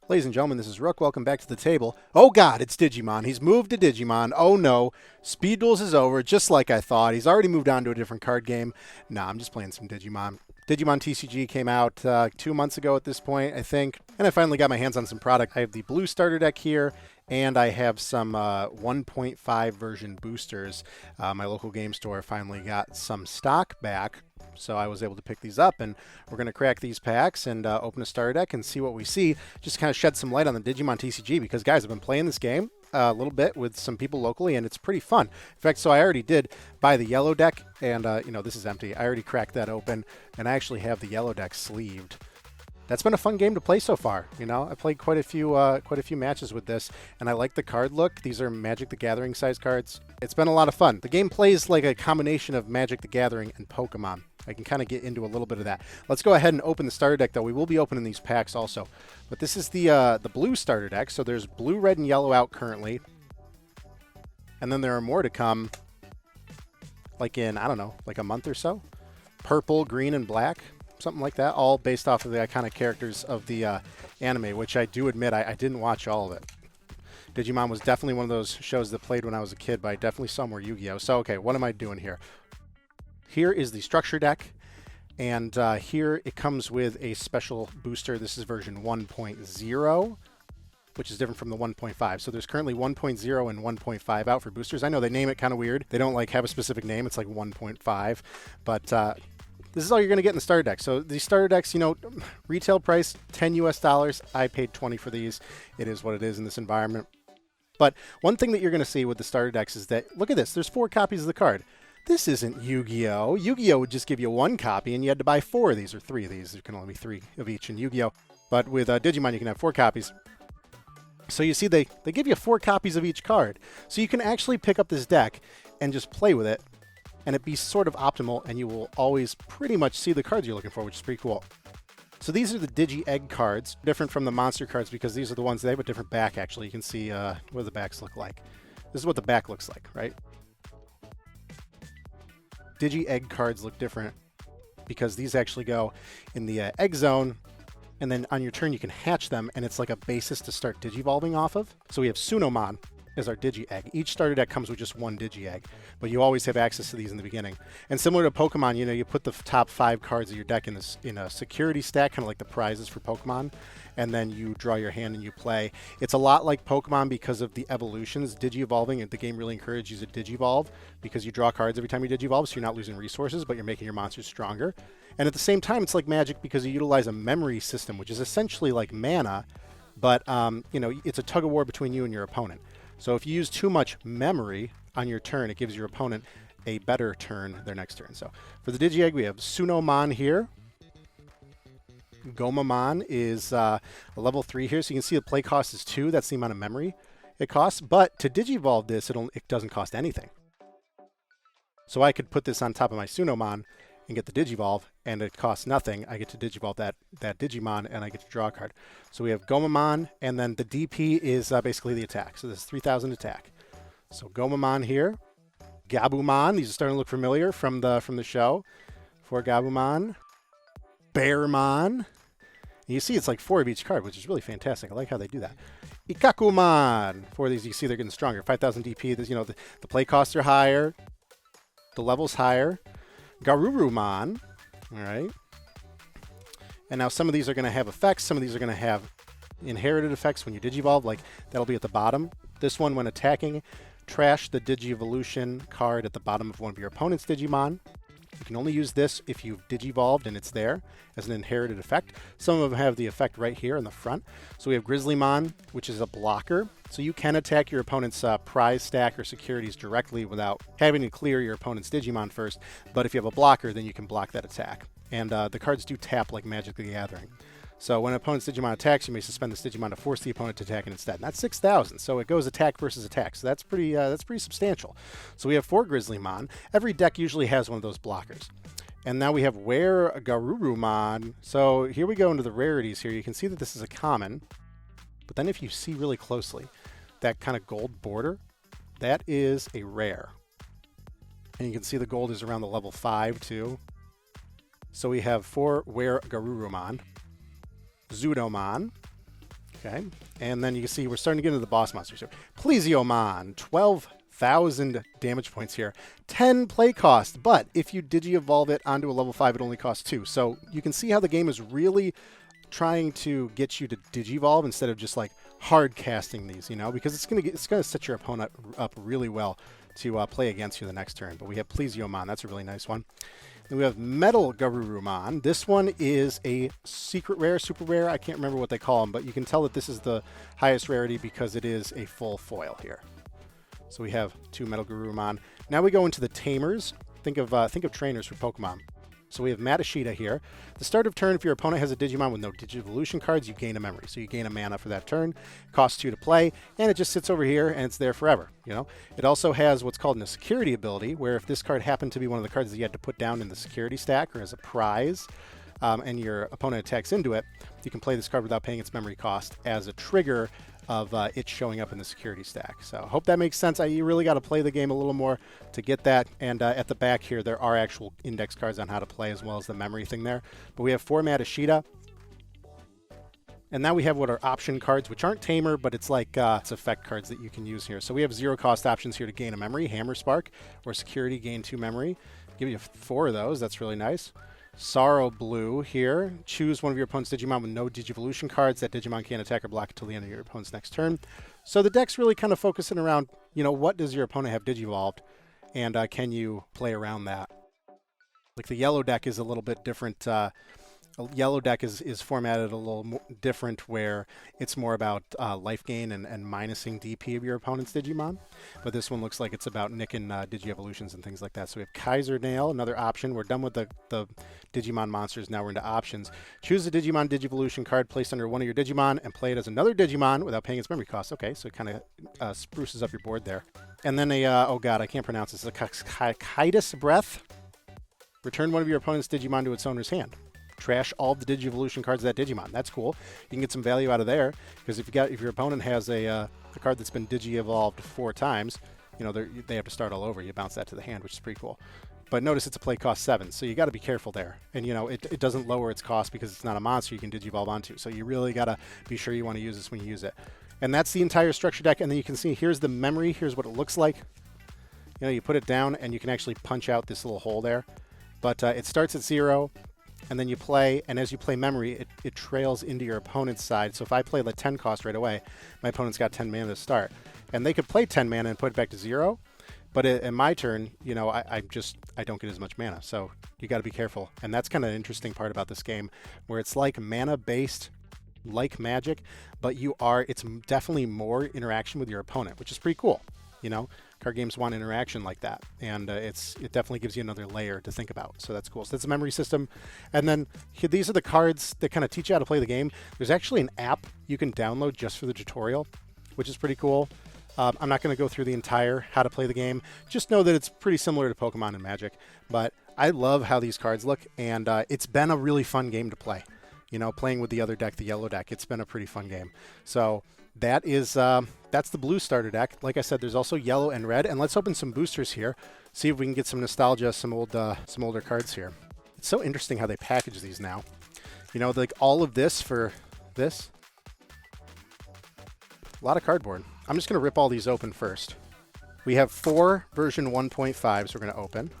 Ladies and gentlemen, this is Rook. Welcome back to the table. Oh god, it's Digimon. He's moved to Digimon. Oh no. Speed Duels is over, just like I thought. He's already moved on to a different card game. Nah, I'm just playing some Digimon. Digimon TCG came out 2 months ago at this point, I think. And I finally got my hands on some product. I have the blue starter deck here, and I have some 1.5 version boosters. My local game store finally got some stock back, so I was able to pick these up, and we're going to crack these packs and open a starter deck and see what we see. Just kind of shed some light on the Digimon TCG, because guys, I've been playing this game a little bit with some people locally, and it's pretty fun. In fact, so I already did buy the yellow deck, and this is empty. I already cracked that open, and I actually have the yellow deck sleeved. That's been a fun game to play so far. I played quite a few matches with this, and I like the card look. These are Magic the Gathering size cards. It's been a lot of fun. The game plays like a combination of Magic the Gathering and Pokemon. I can kind of get into a little bit of that. Let's go ahead and open the starter deck, though. We will be opening these packs also. But this is the blue starter deck. So there's blue, red, and yellow out currently. And then there are more to come, like in, I don't know, like a month or so. Purple, green, and black. Something like that, all based off of the iconic characters of the anime, which I do admit I didn't watch all of it. Digimon was definitely one of those shows that played when I was a kid, but I definitely saw more Yu-Gi-Oh! So, okay, what am I doing here? Here is the structure deck, and here it comes with a special booster. This is version 1.0, which is different from the 1.5. So there's currently 1.0 and 1.5 out for boosters. I know they name it kind of weird. They don't have a specific name. It's like 1.5, but this is all you're going to get in the starter deck. So these starter decks, retail price $10 US. I paid 20 for these. It is what it is in this environment. But one thing that you're going to see with the starter decks is that, look at this, there's 4 copies of the card. This isn't Yu-Gi-Oh! Yu-Gi-Oh! Would just give you 1 copy, and you had to buy 4 of these, or 3 of these. There can only be 3 of each in Yu-Gi-Oh! But with Digimon, you can have 4 copies. So you see, they give you 4 copies of each card. So you can actually pick up this deck and just play with it, and it be sort of optimal, and you will always pretty much see the cards you're looking for, which is pretty cool. So these are the Digi-Egg cards, different from the monster cards, because these are the ones, they have a different back, actually. You can see what the backs look like. This is what the back looks like, right? Digi-Egg cards look different because these actually go in the egg zone, and then on your turn you can hatch them, and it's like a basis to start Digivolving off of. So we have Sunomon as our Digi-Egg. Each starter deck comes with just 1 Digi-Egg, but you always have access to these in the beginning. And similar to Pokemon, you put the top 5 cards of your deck in a security stack, kind of like the prizes for Pokemon, and then you draw your hand and you play. It's a lot like Pokemon because of the evolutions. Digivolving, the game really encourages you to Digivolve because you draw cards every time you Digivolve, so you're not losing resources, but you're making your monsters stronger. And at the same time, it's like Magic because you utilize a memory system, which is essentially like mana, but it's a tug of war between you and your opponent. So if you use too much memory on your turn, it gives your opponent a better turn their next turn. So for the Digi-Egg, we have Sunomon here. Gomamon is a level 3 here, so you can see the play cost is 2. That's the amount of memory it costs. But to Digivolve this, it doesn't cost anything. So I could put this on top of my Sunomon and get the Digivolve, and it costs nothing. I get to Digivolve that Digimon, and I get to draw a card. So we have Gomamon, and then the DP is basically the attack. So this is 3,000 attack. So Gomamon here. Gabumon, these are starting to look familiar from the show. For Gabumon. Bearmon. You see it's like 4 of each card, which is really fantastic. I like how they do that. Ikakumon. 4 of these, you see they're getting stronger. 5,000 DP. This, the play costs are higher. The level's higher. Garurumon. All right. And now some of these are going to have effects. Some of these are going to have inherited effects when you Digivolve. Like, that'll be at the bottom. This one, when attacking, trash the Digivolution card at the bottom of one of your opponent's Digimon. You can only use this if you've Digivolved and it's there as an inherited effect. Some of them have the effect right here in the front. So we have Grizzlymon, which is a blocker. So you can attack your opponent's prize stack or securities directly without having to clear your opponent's Digimon first. But if you have a blocker, then you can block that attack. And the cards do tap like Magic the Gathering. So when an opponent's Digimon attacks, you may suspend this Digimon to force the opponent to attack it instead. And that's 6,000, so it goes attack versus attack. So that's pretty substantial. So we have 4 Grizzlymon. Every deck usually has one of those blockers. And now we have Were Garurumon. So here we go into the rarities here. You can see that this is a common. But then if you see really closely, that kind of gold border, that is a rare. And you can see the gold is around the level 5 too. So we have 4 Were Garurumon. Zudomon, Okay, and then you can see we're starting to get into the boss monsters here. Plesiomon, 12,000 damage points here, 10 play cost, but if you Digi-Evolve it onto a level 5, it only costs 2. So you can see how the game is really trying to get you to Digi-Evolve instead of just like hard casting these, you know, because it's gonna set your opponent up really well to play against you the next turn. But we have Plesiomon, that's a really nice one. Then we have Metal Garurumon. This one is a secret rare, super rare. I can't remember what they call them, but you can tell that this is the highest rarity because it is a full foil here. So we have 2 Metal Garurumon. Now we go into the Tamers. Think of trainers for Pokemon. So we have Matashita here. The start of turn, if your opponent has a Digimon with no Digivolution cards, you gain a memory. So you gain a mana for that turn. Costs 2 to play, and it just sits over here, and it's there forever. You know, it also has what's called a security ability, where if this card happened to be one of the cards that you had to put down in the security stack or as a prize, and your opponent attacks into it, you can play this card without paying its memory cost as a trigger of it showing up in the security stack. So I hope that makes sense. You really got to play the game a little more to get that. And at the back here, there are actual index cards on how to play as well as the memory thing there. But we have 4 Matashita. And now we have what are option cards, which aren't Tamer, but it's like it's effect cards that you can use here. So we have 0 cost options here to gain a memory, Hammer Spark, or security, gain 2 memory. Give you 4 of those. That's really nice. Sorrow Blue here. Choose one of your opponent's Digimon with no Digivolution cards. That Digimon can't attack or block until the end of your opponent's next turn. So the deck's really kind of focusing around, you know, what does your opponent have Digivolved, and can you play around that? Like the yellow deck is a little bit different. Yellow deck is formatted a little more different, where it's more about life gain and minusing DP of your opponent's Digimon. But this one looks like it's about nicking Digi-Evolutions and things like that. So we have Kaiser Nail, another option. We're done with the Digimon monsters. Now we're into options. Choose a Digimon Digivolution card placed under one of your Digimon and play it as another Digimon without paying its memory cost. Okay, so it kind of spruces up your board there. And then oh god, I can't pronounce this. A Kaitis Breath. Return one of your opponent's Digimon to its owner's hand. Trash all the Digivolution cards of that Digimon. That's cool. You can get some value out of there, because if your opponent has a card that's been Digi-Evolved 4 times, you know, they have to start all over. You bounce that to the hand, which is pretty cool. But notice it's a play cost 7, so you got to be careful there. And you know, it doesn't lower its cost because it's not a monster you can Digi-Evolve onto. So you really got to be sure you want to use this when you use it. And that's the entire structure deck. And then you can see here's the memory. Here's what it looks like. You know, you put it down and you can actually punch out this little hole there. But it starts at 0. And then you play, and as you play memory, it trails into your opponent's side. So if I play the 10 cost right away, my opponent's got 10 mana to start. And they could play 10 mana and put it back to 0. But in my turn, you know, I don't get as much mana. So you got to be careful. And that's kind of an interesting part about this game, where it's like mana-based, like Magic, but it's definitely more interaction with your opponent, which is pretty cool. You know, card games want interaction like that, and it definitely gives you another layer to think about. So that's cool. So that's a memory system. And then these are the cards that kind of teach you how to play the game. There's actually an app you can download just for the tutorial, which is pretty cool. I'm not going to go through the entire how to play the game. Just know that it's pretty similar to Pokemon and Magic. But I love how these cards look, and it's been a really fun game to play. You know, playing with the other deck, the yellow deck, it's been a pretty fun game. So that is that's the blue starter deck. Like I said, there's also yellow and red. And let's open some boosters here, see if we can get some nostalgia, some older cards here. It's so interesting how they package these now. You know, like all of this for this. A lot of cardboard. I'm just going to rip all these open first. We have 4 version 1.5s we're going to open.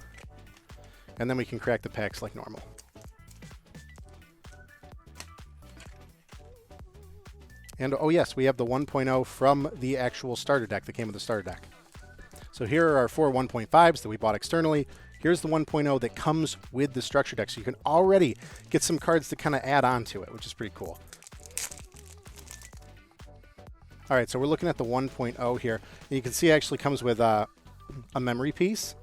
And then we can crack the packs like normal. And oh yes, we have the 1.0 from the actual starter deck that came with the starter deck. So here are our 4 1.5s that we bought externally. Here's the 1.0 that comes with the structure deck. So you can already get some cards to kind of add on to it, which is pretty cool. All right, so we're looking at the 1.0 here. And you can see it actually comes with a memory piece,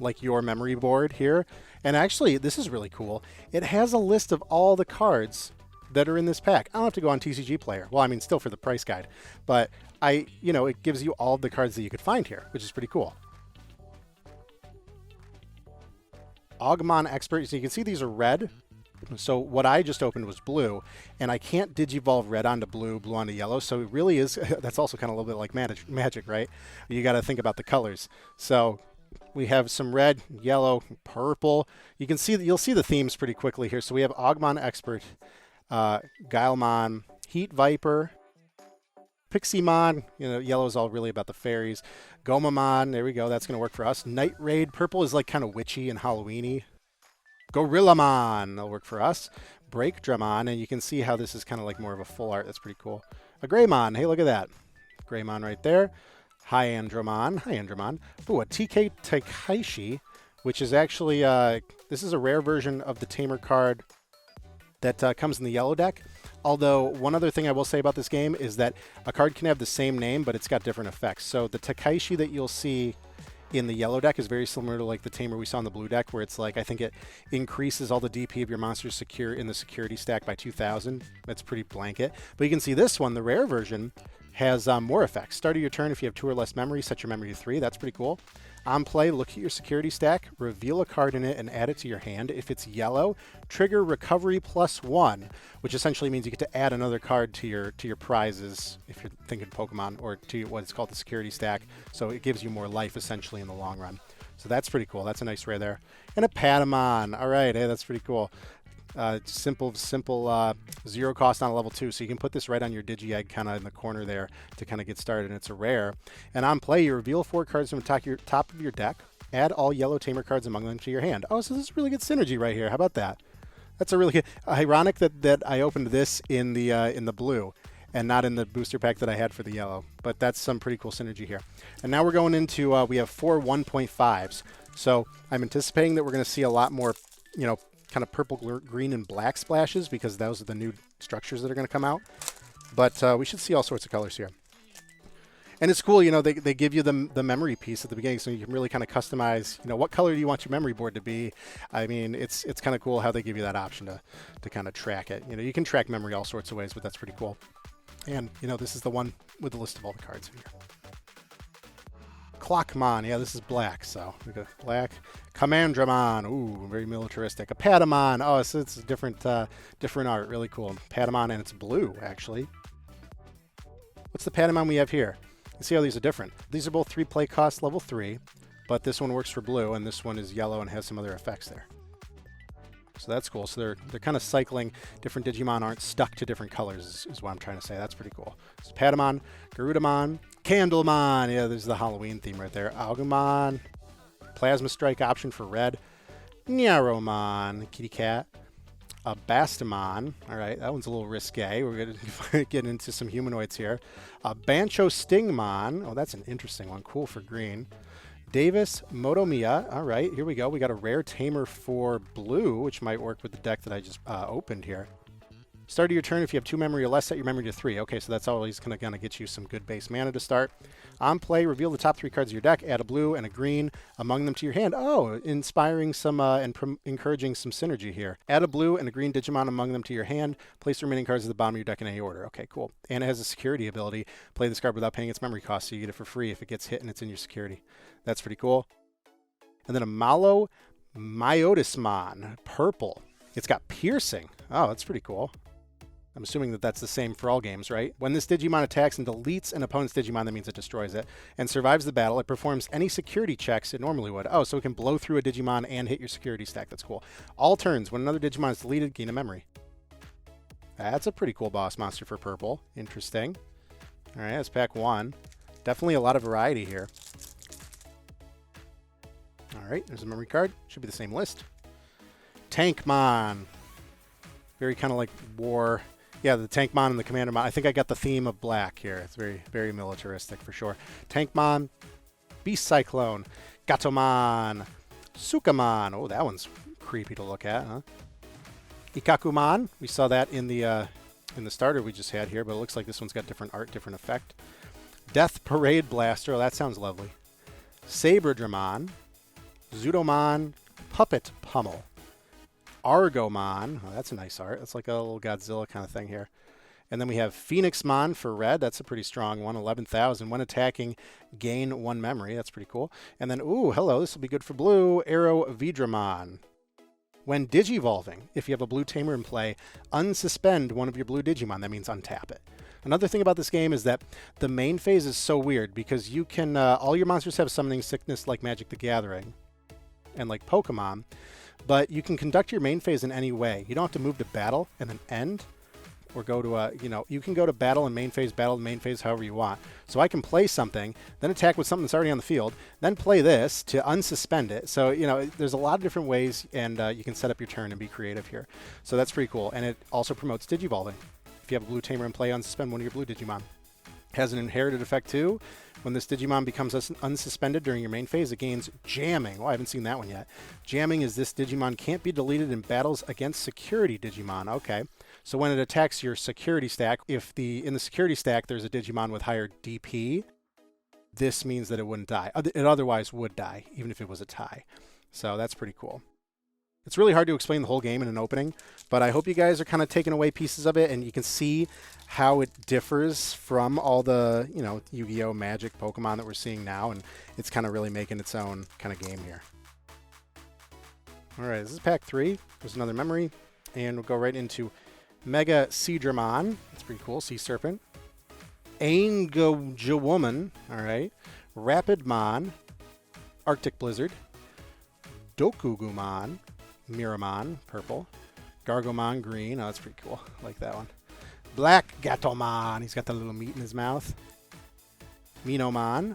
like your memory board here. And actually, this is really cool. It has a list of all the cards that are in this pack. I don't have to go on TCG Player. Well, I mean, still for the price guide. But it gives you all the cards that you could find here, which is pretty cool. Agumon Expert. So you can see these are red. So what I just opened was blue, and I can't Digivolve red onto blue, blue onto yellow. So it really is, that's also kind of a little bit like magic, right? You got to think about the colors. So we have some red, yellow, purple. You can see that you'll see the themes pretty quickly here. So we have Agumon Expert, Guilemon, Heat Viper, Pixie-mon, you know, yellow is all really about the fairies. Gomamon, there we go, that's going to work for us. Night Raid, purple is like kind of witchy and Halloween-y. Gorillamon, that'll work for us. Breakdramon, and you can see how this is kind of like more of a full art. That's pretty cool. A Greymon, hey, look at that. Greymon right there. Hyandramon. Ooh, a TK Taikaishi, which is actually, this is a rare version of the Tamer card that comes in the yellow deck. Although, one other thing I will say about this game is that a card can have the same name, but it's got different effects. So the Taikaishi that you'll see in the yellow deck is very similar to like the Tamer we saw in the blue deck, where it's like, I think it increases all the DP of your monsters secure in the security stack by 2,000. That's pretty blanket. But you can see this one, the rare version, has more effects. Start of your turn, if you have 2 or less memory, set your memory to 3. That's pretty cool. On play, look at your security stack, reveal a card in it, and add it to your hand. If it's yellow, trigger recovery +1, which essentially means you get to add another card to your prizes, if you're thinking Pokemon, or to what is called the security stack. So it gives you more life, essentially, in the long run. So that's pretty cool. That's a nice rare there. And a Patamon. All right, hey, that's pretty cool. Simple 0 cost on a level 2, so you can put this right on your Digi-Egg kind of in the corner there to kind of get started, and it's a rare. And on play, you reveal 4 cards from the top of your deck, add all yellow Tamer cards among them to your hand. Oh, so this is really good synergy right here. How about that? That's a really good... Ironic that I opened this in the blue and not in the booster pack that I had for the yellow, but that's some pretty cool synergy here. And now we're going into, we have 4 1.5s, so I'm anticipating that we're going to see a lot more, you know, kind of purple, green, and black splashes, because those are the new structures that are going to come out. But we should see all sorts of colors here. And it's cool, you know, they give you the memory piece at the beginning, so you can really kind of customize, you know, what color do you want your memory board to be. I mean, it's kind of cool how they give you that option to kind of track it. You know, you can track memory all sorts of ways, but that's pretty cool. And, you know, this is the one with the list of all the cards here. Clockmon, yeah, this is black, so we got black. Commandramon, ooh, very militaristic. A Patamon, oh, so it's a different art, really cool. Patamon, and it's blue, actually. What's the Patamon we have here? You see how these are different. These are both 3 play cost, level 3, but this one works for blue, and this one is yellow and has some other effects there. So that's cool. So they're kind of cycling. Different Digimon aren't stuck to different colors, is what I'm trying to say. That's pretty cool. So Patamon, Garudamon, Candlemon. Yeah, there's the Halloween theme right there. Agumon, Plasma Strike option for red. Nyaromon, Kitty Cat. Bastamon. All right, that one's a little risque. We're going to get into some humanoids here. Bancho Stingmon. Oh, that's an interesting one. Cool for green. Davis Motomiya. All right, here we go. We got a rare Tamer for blue, which might work with the deck that I just opened here. Start of your turn, if you have 2 memory or less, set your memory to 3. Okay, so that's always going to get you some good base mana to start. On play, reveal the top 3 cards of your deck, add a blue and a green among them to your hand. Oh, inspiring some and encouraging some synergy here. Add a blue and a green Digimon among them to your hand. Place the remaining cards at the bottom of your deck in any order. Okay, cool. And it has a security ability. Play this card without paying its memory cost, so you get it for free if it gets hit and it's in your security. That's pretty cool. And then a Malo Myotismon, purple. It's got piercing. Oh, that's pretty cool. I'm assuming that that's the same for all games, right? When this Digimon attacks and deletes an opponent's Digimon, that means it destroys it, and survives the battle, it performs any security checks it normally would. Oh, so it can blow through a Digimon and hit your security stack. That's cool. All turns, when another Digimon is deleted, gain a memory. That's a pretty cool boss monster for purple. Interesting. All right, that's pack 1. Definitely a lot of variety here. All right, there's a memory card. Should be the same list. Tankmon. Very kind of like war. Yeah, the Tankmon and the Commandermon. I think I got the theme of black here. It's very, very militaristic for sure. Tankmon, Beast Cyclone, Gatomon, Sukamon. Oh, that one's creepy to look at, huh? Ikakumon. We saw that in the starter we just had here, but it looks like this one's got different art, different effect. Death Parade Blaster. Oh, that sounds lovely. Saberdramon, Zudomon, Puppet Pummel. Argomon. Oh, that's a nice art. That's like a little Godzilla kind of thing here. And then we have Phoenixmon for red. That's a pretty strong one. 11,000. When attacking, gain 1 memory. That's pretty cool. And then, ooh, hello. This will be good for blue. Arrow Vidramon. When Digivolving, if you have a blue Tamer in play, unsuspend one of your blue Digimon. That means untap it. Another thing about this game is that the main phase is so weird because you can, all your monsters have summoning sickness like Magic the Gathering and like Pokemon. But you can conduct your main phase in any way. You don't have to move to battle and then end. or go to a, you can go to battle and main phase, however you want. So I can play something, then attack with something that's already on the field, then play this to unsuspend it. So, there's a lot of different ways, and you can set up your turn and be creative here. So that's pretty cool. And it also promotes Digivolving. If you have a blue Tamer in play, unsuspend one of your blue Digimon. Has an inherited effect too. When this Digimon becomes unsuspended during your main phase, it gains Jamming. Oh, I haven't seen that one yet. Jamming is this Digimon can't be deleted in battles against security Digimon. Okay. So when it attacks your security stack, if in the security stack there's a Digimon with higher DP, this means that it wouldn't die. It otherwise would die, even if it was a tie. So that's pretty cool. It's really hard to explain the whole game in an opening, but I hope you guys are kind of taking away pieces of it, and you can see how it differs from all the, Yu-Gi-Oh! Magic Pokemon that we're seeing now, and it's kind of really making its own kind of game here. All right, this is pack 3. There's another memory, and we'll go right into Mega Seadramon. That's pretty cool. Sea Serpent. Woman. All right. Rapidmon. Arctic Blizzard. Dokugumon. Miramon, purple. Gargomon, green. Oh, that's pretty cool. I like that one. Black Gatomon. He's got the little meat in his mouth. Minomon.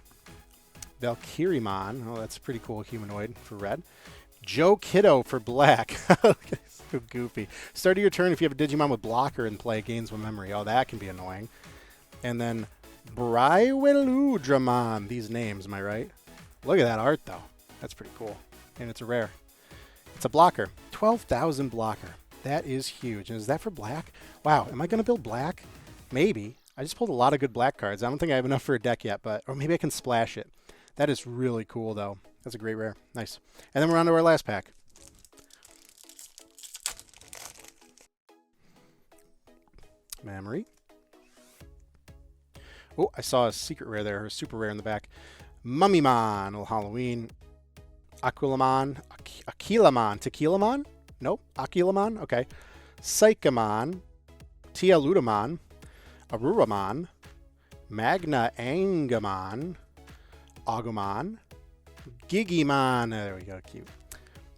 Valkyrimon. Oh, that's a pretty cool humanoid for red. Joe Kiddo for black. So goofy. Start of your turn, if you have a Digimon with blocker in play, gains one memory. Oh, that can be annoying. And then Bryweludramon. These names, am I right? Look at that art, though. That's pretty cool. And it's a rare. It's a blocker. 12,000 blocker. That is huge. And is that for black? Wow. Am I going to build black? Maybe. I just pulled a lot of good black cards. I don't think I have enough for a deck yet, or maybe I can splash it. That is really cool, though. That's a great rare. Nice. And then we're on to our last pack. Memory. Oh, I saw a secret rare there, or super rare in the back. Mummymon, little Halloween. Aquilamon, Aquilamon, Tequilamon? Nope, Aquilamon, okay. Psychomon, Tialudamon, Aruramon, Magna Angamon, Agumon, Gigimon, there we go, cute.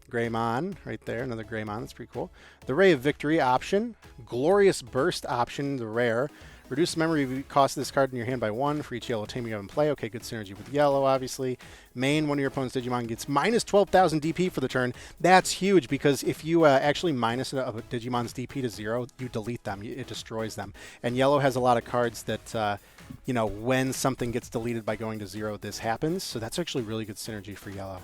Greymon, right there, another Greymon, that's pretty cool. The Ray of Victory option, Glorious Burst option, the rare. Reduce the memory cost of this card in your hand by 1 for each yellow Tamer you have in play. Okay, good synergy with yellow, obviously. Main, one of your opponent's Digimon gets minus 12,000 DP for the turn. That's huge because if you actually minus a Digimon's DP to 0, you delete them. It destroys them. And yellow has a lot of cards that, when something gets deleted by going to 0, this happens. So that's actually really good synergy for yellow.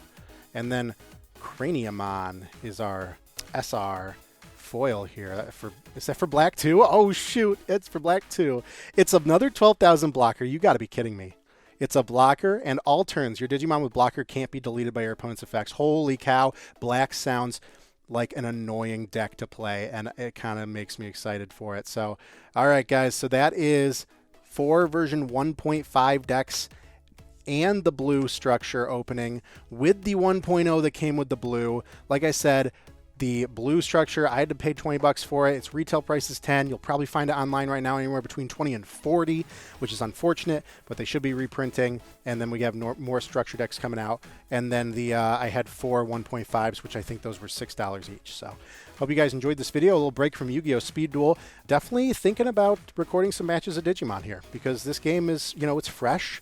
And then Craniumon is our SR foil here. Is that for black too? Oh shoot, it's for black too. It's another 12,000 blocker. You got to be kidding me. It's a blocker, and all turns your Digimon with blocker can't be deleted by your opponent's effects. Holy cow, black sounds like an annoying deck to play, and it kind of makes me excited for it. So all right guys, so that is 4 version 1.5 decks and the blue structure opening with the 1.0 that came with the blue. Like I said, the blue structure, I had to pay 20 bucks for it. Its retail price is 10. You'll probably find it online right now anywhere between 20 and 40, which is unfortunate, but they should be reprinting. And then we have more structure decks coming out. And then I had 4 1.5s, which I think those were $6 each. So hope you guys enjoyed this video. A little break from Yu-Gi-Oh! Speed Duel. Definitely thinking about recording some matches of Digimon here because this game is, it's fresh.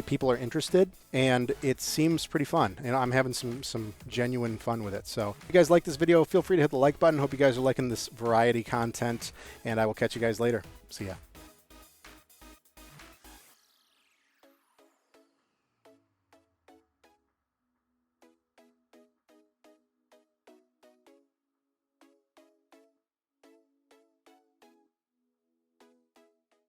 People are interested, and it seems pretty fun. And I'm having some genuine fun with it. So if you guys like this video, feel free to hit the like button. Hope you guys are liking this variety content, and I will catch you guys later. See ya.